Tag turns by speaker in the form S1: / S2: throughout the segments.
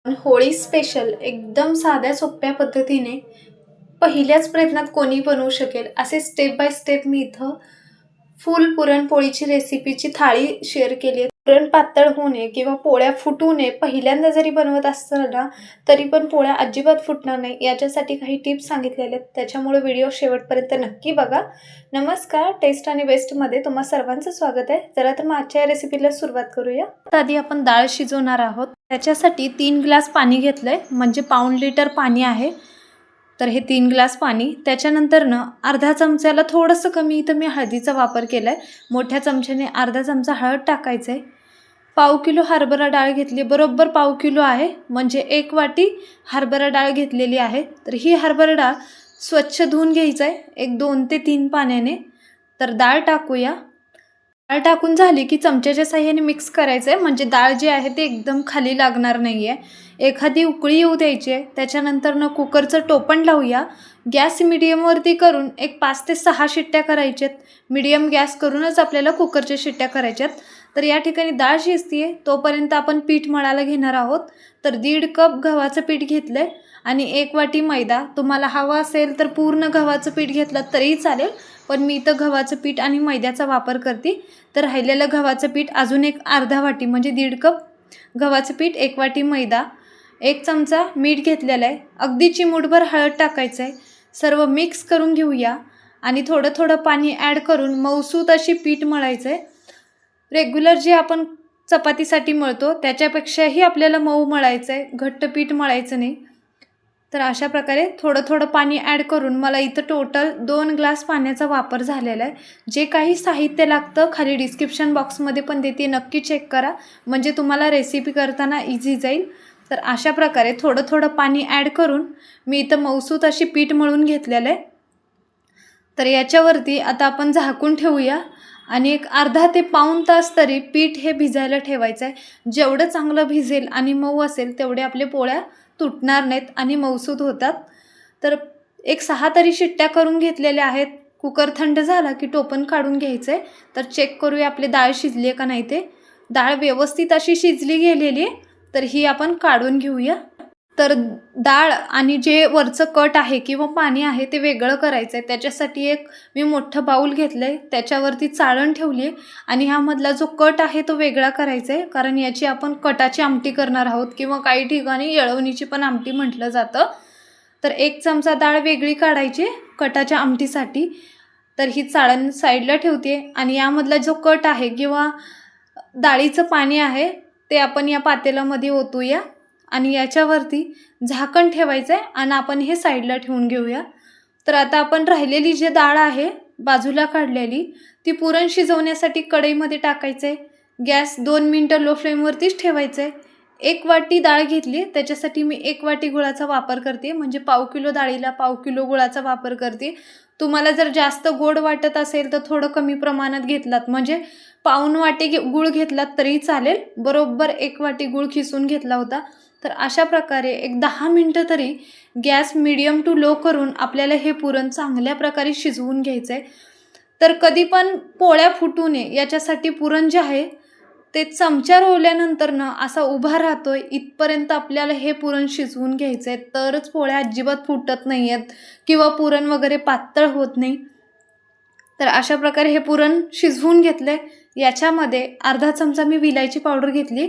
S1: पण होळी स्पेशल एकदम साध्या सोप्या पद्धतीने पहिल्याच प्रयत्नात कोणी बनवू शकेल असे स्टेप बाय स्टेप मी इथं फुल पुरणपोळीची रेसिपीची थाळी शेअर केली आहे. पुरण पातळ होऊ नये किंवा पोळ्या फुटू नये पहिल्यांदा जरी बनवत असाल ना तरी पण पोळ्या अजिबात फुटणार नाही याच्यासाठी काही टिप्स सांगितलेले आहेत. त्याच्यामुळे व्हिडिओ शेवटपर्यंत नक्की बघा. नमस्कार, टेस्ट आणि बेस्टमध्ये तुम्हा सर्वांचं स्वागत आहे. चला तर मग आजच्या रेसिपीला सुरुवात करूया. आधी आपण डाळ शिजवणार आहोत. त्याच्यासाठी 3 ग्लास पाणी घेतलंय, म्हणजे पाऊण लिटर पाणी आहे. तर हे 3 ग्लास पाणी. त्याच्यानंतर अर्धा चमच्याला थोडंसं कमी इथं मी हळदीचा वापर केला आहे. मोठ्या चमच्याने अर्धा चमचा हळद टाकायचं आहे. पाव किलो हरभरा डाळ घेतली, बरोबर पाव किलो आहे, म्हणजे 1 वाटी हरभरा डाळ घेतलेली आहे. तर ही हरभरा डाळ स्वच्छ धुवून घ्यायचं आहे 1 2 ते 3 पाण्याने. तर डाळ टाकूया. डाळ टाकून झाली की चमच्याच्या साहाय्याने मिक्स करायचं आहे, म्हणजे डाळ जी आहे ते एकदम खाली लागणार नाही आहे. एखादी उकळी येऊ द्यायची आहे. त्याच्यानंतर कुकरचं टोपण लावूया. गॅस मिडियमवरती करून एक 5 ते 6 शिट्ट्या करायच्यात. मिडियम गॅस करूनच आपल्याला कुकरच्या शिट्ट्या करायच्यात. तर या ठिकाणी डाळ शिजते तोपर्यंत आपण पीठ मळायला घेणार आहोत. तर 1.5 कप गव्हाचं पीठ घेतलं आहे आणि 1 वाटी मैदा. तुम्हाला हवं असेल तर पूर्ण गव्हाचं पीठ घेतलं तरीही चालेल, पण मी इथं गव्हाचं पीठ आणि मैद्याचा वापर करते. तर राहिलेलं गव्हाचं पीठ अजून एक अर्धा वाटी, म्हणजे 1.5 कप गव्हाचं पीठ, 1 वाटी मैदा, 1 चमचा मीठ घेतलेलं आहे. अगदी चिमूटभर हळद टाकायचं आहे. सर्व मिक्स करून घेऊया आणि थोडं थोडं पाणी ॲड करून मऊसूत अशी पीठ मळायचं आहे. रेग्युलर जे आपण चपातीसाठी मळतो त्याच्यापेक्षाही आपल्याला मऊ मळायचं आहे, घट्ट पीठ मळायचं नाही. तर अशा प्रकारे थोडं थोडं पाणी ॲड करून मला इथं टोटल 2 ग्लास पाण्याचा वापर झालेला आहे. जे काही साहित्य लागतं खाली डिस्क्रिप्शन बॉक्समध्ये पण देते, नक्की चेक करा, म्हणजे तुम्हाला रेसिपी करताना इझी जाईल. तर अशा प्रकारे थोडं थोडं पाणी ॲड करून मी इथं मऊसूत अशी पीठ मळून घेतलेलं आहे. तर याच्यावरती आता आपण झाकून ठेवूया आणि एक अर्धा ते पाऊण तास तरी पीठ हे भिजायला ठेवायचं आहे. जेवढं चांगलं भिजेल आणि मऊ असेल तेवढे आपले पोळ्या तुटणार नाहीत आणि मऊसूत होतात. तर एक 6 तरी शिट्ट्या करून घेतलेल्या आहेत. कुकर थंड झाला की टोपण काढून घ्यायचं आहे. तर चेक करूया आपली डाळ शिजली आहे का नाही ते. डाळ व्यवस्थित अशी शिजली गेलेली आहे. तर ही आपण काढून घेऊया. तर डाळ आणि जे वरचं कट आहे किंवा पाणी आहे ते वेगळं करायचं आहे. त्याच्यासाठी एक मी मोठं बाऊल घेतलं आहे, त्याच्यावरती चाळण ठेवली आहे आणि ह्यामधला जो कट आहे तो वेगळा करायचा आहे, कारण याची आपण कटाची आमटी करणार आहोत किंवा काही ठिकाणी येळवणीची पण आमटी म्हटलं जातं. तर 1 चमचा डाळ वेगळी काढायची कटाच्या आमटीसाठी. तर ही चाळण साईडला ठेवते आणि यामधला जो कट आहे किंवा डाळीचं पाणी आहे ते आपण या पातेल्यामध्ये ओतूया आणि याच्यावरती झाकण ठेवायचं आहे आणि आपण हे साईडला ठेवून घेऊया. तर आता आपण राहिलेली जी डाळ आहे बाजूला काढलेली ती पुरण शिजवण्यासाठी कढईमध्ये टाकायचं आहे. गॅस 2 मिनटं लो फ्लेमवरतीच ठेवायचं आहे. 1 वाटी डाळ घेतली, त्याच्यासाठी मी 1 वाटी गुळाचा वापर करते, म्हणजे पाव किलो डाळीला पाव किलो गुळाचा वापर करते. तुम्हाला जर जास्त गोड वाटत असेल तर थोडं कमी प्रमाणात घेतलात, म्हणजे पाऊण वाटी गूळ घेतलात तरी चालेल. बरोबर 1 वाटी गूळ खिसून घेतला होता. तर अशा प्रकारे एक 10 मिनटं तरी गॅस मीडियम टू लो करून आपल्याला हे पुरण चांगल्या प्रकारे शिजवून घ्यायचं आहे. तर कधी पण पोळ्या फुटू नये याच्यासाठी पुरण जे आहे ते चमच्या रोवल्यानंतर असा उभा राहतोय इथपर्यंत आपल्याला हे पुरण शिजवून घ्यायचं आहे. तरच पोळ्या अजिबात फुटत नाही आहेत किंवा पुरण वगैरे पातळ होत नाही. तर अशा प्रकारे हे पुरण शिजवून घेतलं आहे. याच्यामध्ये अर्धा चमचा मी विलायची पावडर घेतली,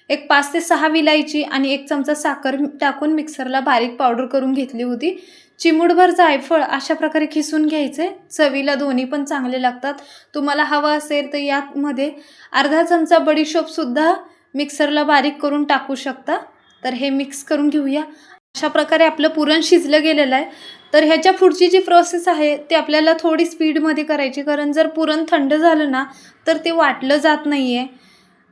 S1: एक 5 ते 6 विलायची आणि 1 चमचा साखर टाकून मिक्सरला बारीक पावडर करून घेतली होती. चिमूटभर जायफळ अशा प्रकारे खिसून घ्यायचे. चवीला दोन्ही पण चांगले लागतात. तुम्हाला हवं असेल तर यामध्ये अर्धा चमचा बडीशोपसुद्धा मिक्सरला बारीक करून टाकू शकता. तर हे मिक्स करून घेऊया. अशा प्रकारे आपलं पुरण शिजलं गेलेलं आहे. तर ह्याच्या पुढची जी प्रोसेस आहे ती आपल्याला थोडी स्पीडमध्ये करायची, कारण जर पुरण थंड झालं ना तर ते वाटलं जात नाही आहे.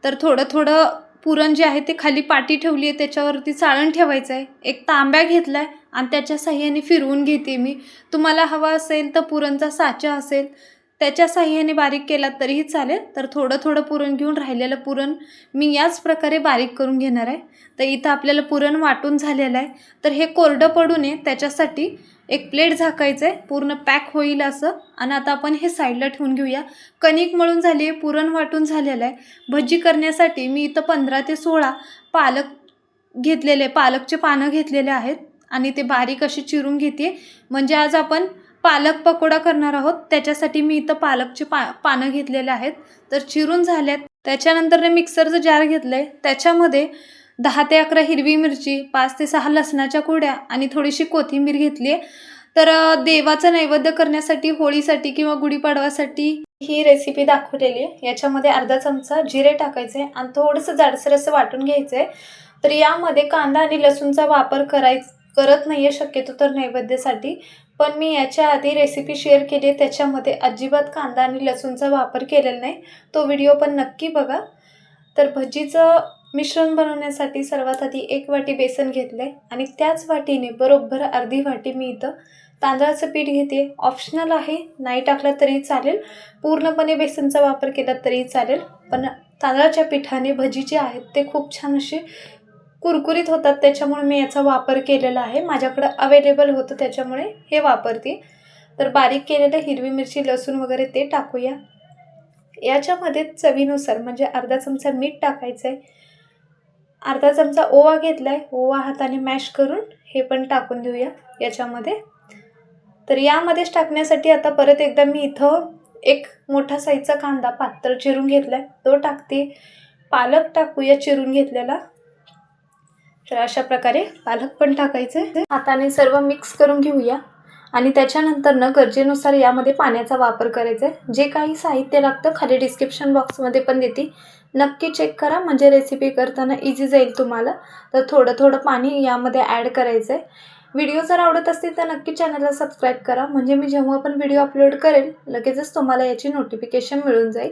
S1: तर थोडं थोडं पुरण जे आहे ते खाली पाटी ठेवली आहे, त्याच्यावरती चाळण ठेवायचं आहे. एक तांब्या घेतला आहे आणि त्याच्या साहाय्याने फिरवून घेते मी. तुम्हाला हवा असेल तर पुरणचा साचा असेल त्याच्या साहाय्याने बारीक केला तरीही चालेल. तर थोडं थोडं पुरण घेऊन राहिलेलं पुरण मी याच प्रकारे बारीक करून घेणार आहे. तर इथं आपल्याला पुरण वाटून झालेलं आहे. तर हे कोरडं पडू नये त्याच्यासाठी एक प्लेट झाकायचं आहे, पूर्ण पॅक होईल असं. आणि आता आपण हे साईडला ठेवून घेऊया. कणिक मळून झाली आहे, पुरण वाटून झालेलं आहे. भजी करण्यासाठी मी इथं 15 ते 16 पालक घेतलेले पालकचे पानं घेतलेले आहेत आणि ते बारीक असे चिरून घेते, म्हणजे आज आपण पालक पकोडा करणार आहोत. त्याच्यासाठी मी इथं पालकचे पानं घेतलेले आहेत, तर चिरून झाल्यात. त्याच्यानंतर मिक्सरचं जार घेतलंय, त्याच्यामध्ये 10 ते 11 हिरवी मिरची, 5 ते 6 लसणाच्या कुड्या आणि थोडीशी कोथिंबीर घेतली आहे. तर देवाचा नैवेद्य करण्यासाठी, होळीसाठी किंवा गुढीपाडवासाठी ही रेसिपी दाखवलेली आहे. याच्यामध्ये अर्धा चमचा जिरे टाकायचे आणि थोडंसं जाडसर असं वाटून घ्यायचं आहे. तर यामध्ये कांदा आणि लसूणचा वापर करत नाही आहे शक्यतो तर नैवेद्यासाठी, पण मी याच्या आधी रेसिपी शेअर केली आहे, त्याच्यामध्ये अजिबात कांदा आणि लसूणचा वापर केलेला नाही. तो व्हिडिओ पण नक्की बघा. तर भजीचं मिश्रण बनवण्यासाठी सर्वात आधी 1 वाटी बेसन घेतलं आहे आणि त्याच वाटीने बरोबर अर्धी वाटी मी इथं तांदळाचं पीठ घेते. ऑप्शनल आहे, नाही टाकलं तरी चालेल, पूर्णपणे बेसनचा वापर केला तरी चालेल, पण तांदळाच्या पिठाने भजी जे आहेत ते खूप छान असे कुरकुरीत होतात, त्याच्यामुळे मी याचा वापर केलेला आहे. माझ्याकडं अवेलेबल होतं त्याच्यामुळे हे वापरते. तर बारीक केलेलं हिरवी मिरची, लसूण वगैरे ते टाकूया. याच्यामध्ये चवीनुसार म्हणजे अर्धा चमचा मीठ टाकायचं आहे. अर्धा चमचा ओवा घेतला आहे, ओवा हाताने मॅश करून हे पण टाकून देऊया याच्यामध्ये. तर यामध्येच टाकण्यासाठी आता परत एकदा मी इथं एक मोठा साईजचा कांदा पातळ चिरून घेतला आहे, तो टाकते. पालक टाकूया चिरून घेतलेला. तर अशा प्रकारे पालक पण टाकायचं आहे. हाताने सर्व मिक्स करून घेऊया आणि त्याच्यानंतर गरजेनुसार यामध्ये पाण्याचा वापर करायचा आहे. जे काही साहित्य लागतं खाली डिस्क्रिप्शन बॉक्समध्ये पण देते, नक्की चेक करा, म्हणजे रेसिपी करताना इझी जाईल तुम्हाला. तर थोडं थोडं पाणी यामध्ये ॲड करायचं आहे. व्हिडिओ जर आवडत असतील तर नक्की चॅनलला सबस्क्राईब करा, म्हणजे मी जेव्हा पण व्हिडिओ अपलोड करेल लगेचच तुम्हाला याची नोटिफिकेशन मिळून जाईल.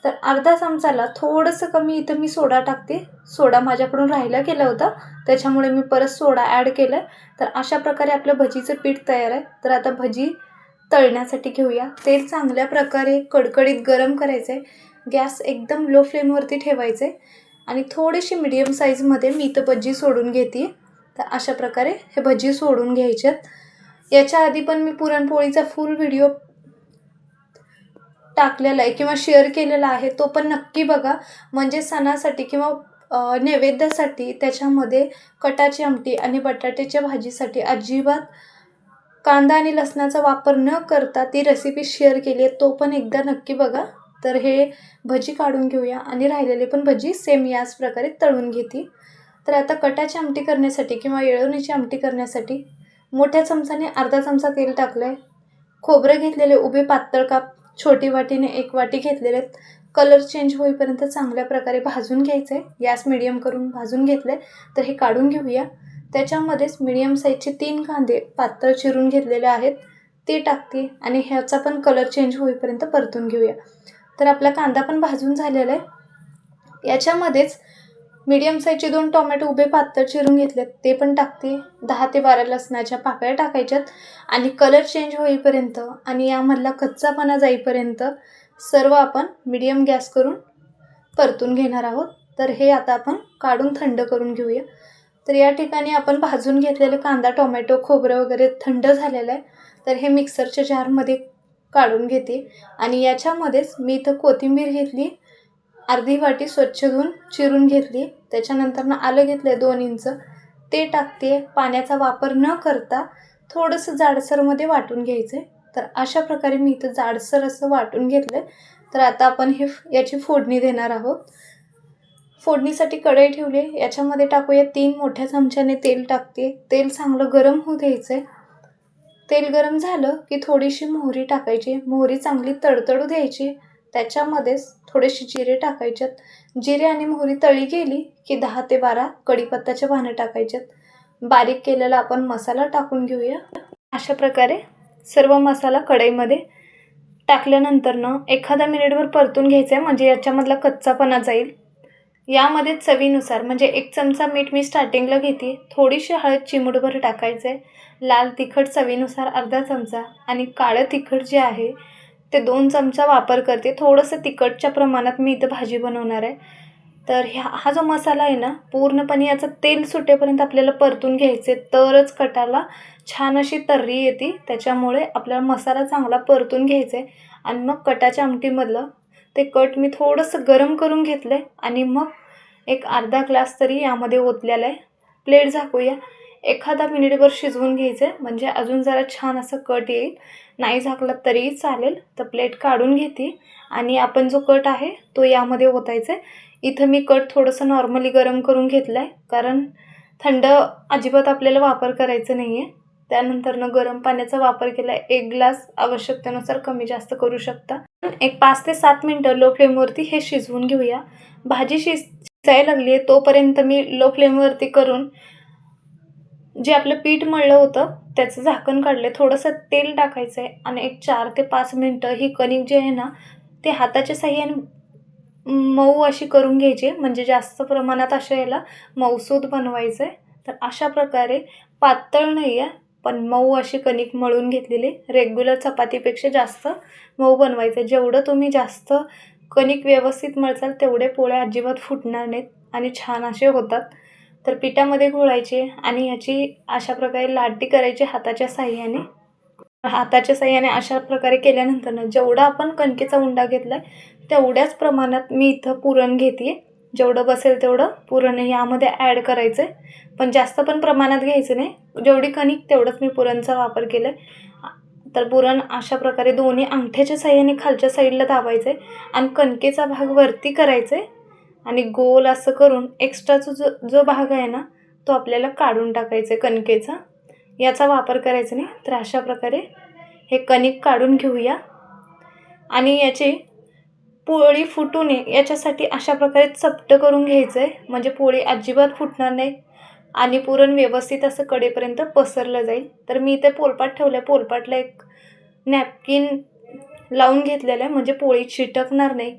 S1: तर अर्धा चमचाला थोडंसं कमी इथं मी सोडा टाकते. सोडा माझ्याकडून राहिला गेला होता, त्याच्यामुळे मी परत सोडा ॲड केला आहे. तर अशा प्रकारे आपलं भजीचं पीठ तयार आहे. तर आता भजी तळण्यासाठी घेऊया. तेल चांगल्या प्रकारे कडकडीत गरम करायचं आहे. गॅस एकदम लो फ्लेमवरती ठेवायचं आहे आणि थोडीशी मीडियम साईजमध्ये मी इथं भजी सोडून घेते. तर अशा प्रकारे हे भजी सोडून घ्यायच्यात. याच्या आधी पण मी पुरणपोळीचा फुल व्हिडिओ टाकलेला आहे किंवा शेअर केलेला आहे, तो पण नक्की बघा. म्हणजे सणासाठी किंवा नैवेद्यासाठी त्याच्यामध्ये कटाची आमटी आणि बटाट्याच्या भाजीसाठी अजिबात कांदा आणि लसणाचा वापर न करता ती रेसिपी शेअर केली आहे, तो पण एकदा नक्की बघा. तर हे भजी काढून घेऊया आणि राहिलेले पण भजी सेम याच प्रकारे तळून घेते. तर आता कटाची आमटी करण्यासाठी किंवा येळवणीची आमटी करण्यासाठी मोठ्या चमचाने अर्धा चमचा तेल टाकलं आहे. खोबरं घेतलेले उभे पातळ काप छोटी वाटीने 1 वाटी घेतलेले आहेत. कलर चेंज होईपर्यंत चांगल्या प्रकारे भाजून घ्यायचं आहे. गॅस मिडियम करून भाजून घेतलं आहे. तर हे काढून घेऊया. त्याच्यामध्येच मिडियम साईजचे 3 कांदे पातळ चिरून घेतलेले आहेत, ते टाकते आणि ह्याचा पण कलर चेंज होईपर्यंत परतून घेऊया. तर आपला कांदा पण भाजून झालेला आहे. याच्यामध्येच मीडियम साईजचे 2 टोमॅटो उभे पातळ चिरून घेतलेत, ते पण टाकते. 10 ते 12 लसणाच्या पाकळ्या टाकायच्यात आणि कलर चेंज होईपर्यंत आणि यामधला कच्चापणा जाईपर्यंत सर्व आपण मीडियम गॅस करून परतून घेणार आहोत. तर हे आता आपण काढून थंड करून घेऊया. तर या ठिकाणी आपण भाजून घेतलेले कांदा, टोमॅटो, खोबरं वगैरे थंड झालेलं आहे. तर हे मिक्सरच्या जारमध्ये काढून घेते आणि याच्यामध्येच मी इथं कोथिंबीर घेतली, अर्धी वाटी स्वच्छ धुवून चिरून घेतली. त्याच्यानंतर आलं घेतलं 2 इंच, ते टाकते. पाण्याचा वापर न करता थोडंसं जाडसरमध्ये वाटून घ्यायचं आहे. तर अशा प्रकारे मी इथं जाडसर असं वाटून घेतलं आहे. तर आता आपण याची फोडणी देणार आहोत. फोडणीसाठी कढई ठेवली, याच्यामध्ये टाकूया 3 मोठ्या चमच्याने तेल टाकते. तेल चांगलं गरम होऊ द्यायचं आहे. तेल गरम झालं की थोडीशी मोहरी टाकायची. मोहरी चांगली तडतडू द्यायची. त्याच्यामध्येच थोडेसे जिरे टाकायच्यात. जिरे आणि मोहरी तळी गेली की 10 ते 12 कढीपत्त्याच्या पानं टाकायच्यात. बारीक केलेला आपण मसाला टाकून घेऊया. अशा प्रकारे सर्व मसाला कढईमध्ये टाकल्यानंतर एखादा मिनिटभर परतून घ्यायचं आहे, म्हणजे याच्यामधला कच्चापणा जाईल. यामध्ये चवीनुसार म्हणजे 1 चमचा मीठ मी स्टार्टिंगला घेते, थोडीशी हळद चिमूटभर टाकायचं आहे, लाल तिखट चवीनुसार अर्धा चमचा आणि काळं तिखट जे आहे ते 2 चमचा वापर करते. थोडंसं तिखटच्या प्रमाणात मी इथं भाजी बनवणार आहे. तर हा जो मसाला आहे ना, पूर्णपणे याचं तेल सुटेपर्यंत आपल्याला परतून घ्यायचे, तरच कटाला छान अशी तर्री येते. त्याच्यामुळे आपल्याला मसाला चांगला परतून घ्यायचा आहे आणि मग कटाच्या आमटीमधलं ते कट मी थोडंसं गरम करून घेतलं आहे आणि मग एक अर्धा ग्लास तरी यामध्ये ओतलेला आहे. प्लेट झाकूया. एखादा मिनिटभर शिजवून घ्यायचं आहे, म्हणजे अजून जरा छान असं कट येईल. नाही झाकलं तरीही चालेल. तर प्लेट काढून घेते आणि आपण जो कट आहे तो यामध्ये ओतायचा आहे. इथं मी कट थोडंसं नॉर्मली गरम करून घेतलं आहे, कारण थंड अजिबात आपल्याला वापर करायचं नाही आहे. त्यानंतरनं गरम पाण्याचा वापर केला आहे. 1 ग्लास, आवश्यकतेनुसार कमी जास्त करू शकता. एक 5 ते 7 मिनटं लो फ्लेमवरती हे शिजवून घेऊया. भाजी शिजायला लागली आहे तोपर्यंत मी लो फ्लेमवरती करून जे आपलं पीठ मळलं होतं त्याचं झाकण काढलं. थोडंसं तेल टाकायचं आहे आणि एक 4 ते 5 मिनटं ही कणिक जी आहे ना ते हाताच्या साहाय्याने मऊ अशी करून घ्यायची, म्हणजे जास्त प्रमाणात अशा याला मऊसूद बनवायचं आहे. तर अशा प्रकारे पातळ नाही आहे पण मऊ अशी कणिक मळून घेतलेली. रेग्युलर चपातीपेक्षा जास्त मऊ बनवायचं आहे. जेवढं तुम्ही जास्त कणिक व्यवस्थित मळचाल तेवढे पोळ्या अजिबात फुटणार नाहीत आणि छान असे होतात. तर पिठामध्ये घोळायचे आणि ह्याची अशा प्रकारे लाटी करायची हाताच्या साहाय्याने. अशा प्रकारे केल्यानंतर जेवढा आपण कणकेचा उंडा घेतला आहे तेवढ्याच प्रमाणात मी इथं पुरण घेते. जेवढं बसेल तेवढं पुरण यामध्ये ॲड करायचं आहे, पण जास्त पण प्रमाणात घ्यायचं नाही. जेवढी कणिक तेवढंच मी पुरणचा वापर केला आहे. तर पुरण अशा प्रकारे दोन्ही अंगठ्याच्या साहाय्याने खालच्या साईडला दाबायचं आहे आणि कणकेचा भाग वरती करायचा आहे आणि गोल असं करून एक्स्ट्राचा जो भाग आहे ना तो आपल्याला काढून टाकायचा आहे कणकेचा. याचा वापर करायचा नाही. तर अशा प्रकारे हे कणिक काढून घेऊया आणि याची पोळी फुटू नये याच्यासाठी अशा प्रकारे चपटं करून घ्यायचं आहे, म्हणजे पोळी अजिबात फुटणार नाही आणि पुरण व्यवस्थित असं कडेपर्यंत पसरलं जाईल. तर मी इथे पोलपाट ठेवलं आहे. पोलपाटला एक नॅपकिन लावून घेतलेलं आहे, म्हणजे पोळी चिटकणार नाही.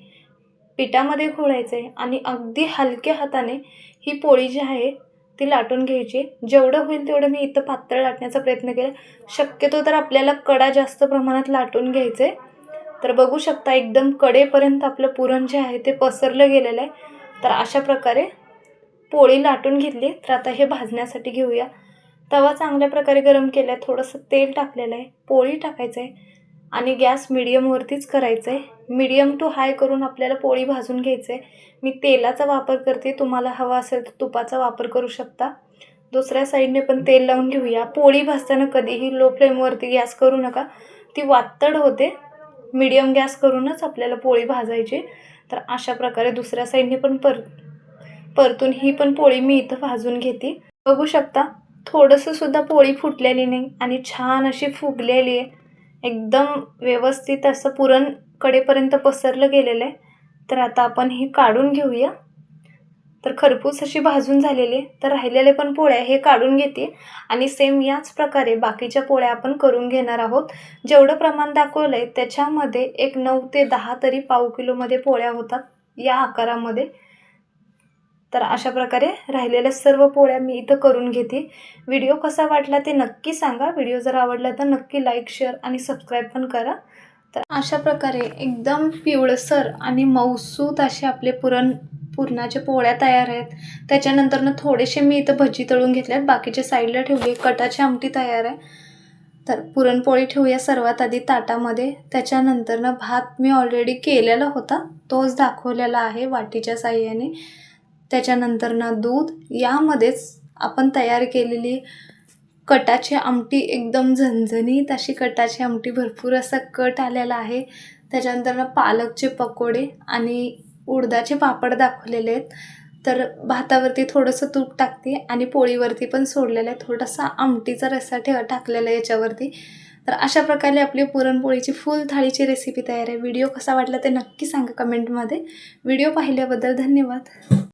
S1: पिठामध्ये घोळायचं आहे आणि अगदी हलक्या हाताने ही पोळी जी आहे ती लाटून घ्यायची. जेवढं होईल तेवढं मी इथं पातळ लाटण्याचा प्रयत्न केला. शक्यतो तर आपल्याला कडा जास्त प्रमाणात लाटून घ्यायचं आहे. तर बघू शकता एकदम कडेपर्यंत आपलं पुरण जे आहे ते पसरलं गेलेलं आहे. तर अशा प्रकारे पोळी लाटून घेतली. तर आता हे भाजण्यासाठी घेऊया. तवा चांगल्या प्रकारे गरम केला आहे. थोडंसं तेल टाकलेलं आहे. पोळी टाकायचं आहे आणि गॅस मिडियमवरतीच करायचं आहे. मिडियम टू हाय करून आपल्याला पोळी भाजून घ्यायचं आहे. मी तेलाचा वापर करते, तुम्हाला हवा असेल तर तुपाचा वापर करू शकता. दुसऱ्या साईडने पण तेल लावून घेऊया. पोळी भाजताना कधीही लो फ्लेमवरती गॅस करू नका, ती वातड होते. मीडियम गॅस करूनच आपल्याला पोळी भाजायची. तर अशा प्रकारे दुसऱ्या साईडने पण परतून ही पण पोळी मी इथं भाजून घेते. बघू शकता थोडंसं सुद्धा पोळी फुटलेली नाही आणि छान अशी फुगलेली आहे. एकदम व्यवस्थित असं पुरण कडेपर्यंत पसरलं गेलेलं आहे. तर आता आपण ही काढून घेऊया. तर खरपूस अशी भाजून झालेली आहे. तर राहिलेले पण पोळ्या हे काढून घेते आणि सेम याच प्रकारे बाकीच्या पोळ्या आपण करून घेणार आहोत. जेवढं प्रमाण दाखवलं आहे त्याच्यामध्ये एक 9 ते 10 तरी पाव किलोमध्ये पोळ्या होतात या आकारामध्ये. तर अशा प्रकारे राहिलेल्या सर्व पोळ्या मी इथं करून घेते. व्हिडिओ कसा वाटला ते नक्की सांगा. व्हिडिओ जर आवडला तर नक्की लाईक, शेअर आणि सबस्क्राईब पण करा. तर अशा प्रकारे एकदम पिवळसर आणि मऊसूत असे आपले पुरणाच्या पोळ्या तयार आहेत. त्याच्यानंतरनं थोडेसे मी इथं भजी तळून घेतल्यात, बाकीचे साईडला ठेवले. कटाची आमटी तयार आहे. तर पुरणपोळी ठेवूया सर्वात आधी ताटामध्ये. त्याच्यानंतरनं भात मी ऑलरेडी केलेला होता तोच दाखवलेला आहे वाटीच्या साहाय्याने. त्याच्यानंतरनं दूध, यामध्येच आपण तयार केलेली कटाची आमटी, एकदम झणझणीत अशी कटाची आमटी, भरपूर असा कट आलेला आहे. त्याच्यानंतरनं पालकचे पकोडे आणि उडदाचे पापड दाखवलेले आहेत. तर भातावरती थोडंसं तूप टाकते आणि पोळीवरती पण सोडलेलं आहे. थोडासा आमटीचा रस्सा टाकलेला आहे याच्यावरती. तर अशा प्रकारे आपली पुरणपोळीची फुल थाळीची रेसिपी तयार आहे. व्हिडिओ कसा वाटला ते नक्की सांगा कमेंटमध्ये. व्हिडिओ पाहिल्याबद्दल धन्यवाद.